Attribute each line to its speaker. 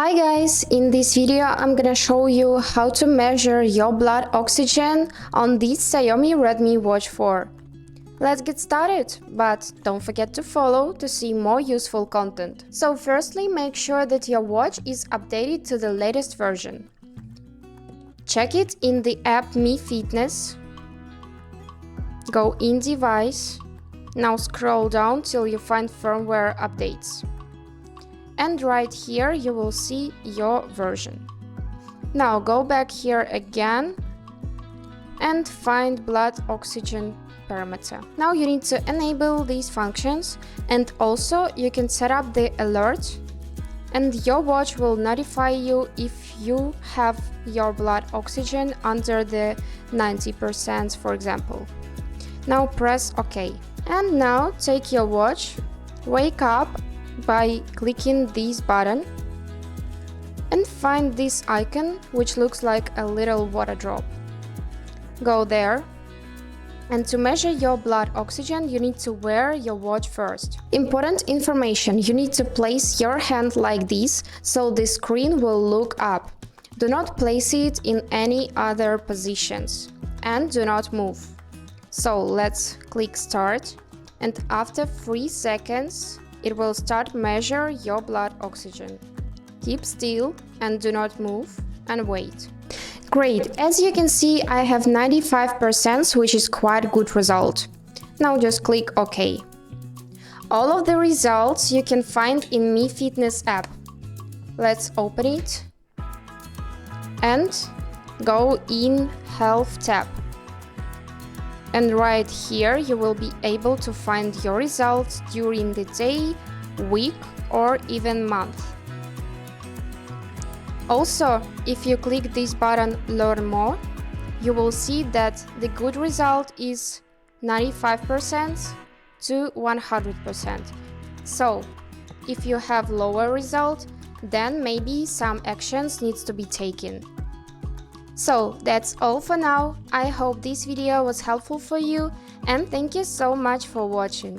Speaker 1: Hi guys, in this video I'm gonna show you how to measure your blood oxygen on this Xiaomi Redmi Watch 4. Let's get started, but don't forget to follow to see more useful content. So firstly, make sure that your watch is updated to the latest version. Check it in the app Mi Fitness. Go in device. Now scroll down till you find firmware updates. And right here you will see your version. Now go back here again and find blood oxygen parameter. Now you need to enable these functions, and also you can set up the alert and your watch will notify you if you have your blood oxygen under the 90%, for example. Now press OK. And now take your watch, wake up by clicking this button and find this icon which looks like a little water drop. Go there, and to measure your blood oxygen you need to wear your watch first. Important information: you need to place your hand like this so the screen will look up. Do not place it in any other positions and do not move. So let's click start, and after 3 seconds it will start measure your blood oxygen. Keep still and do not move and wait. Great, as you can see I have 95%, which is quite a good result. Now just click OK. All of the results you can find in Mi Fitness app. Let's open it and go in Health tab. And right here you will be able to find your results during the day, week or even month. Also, if you click this button Learn More, you will see that the good result is 95% to 100%. So, if you have lower result, then maybe some actions needs to be taken. So that's all for now. I hope this video was helpful for you, and thank you so much for watching.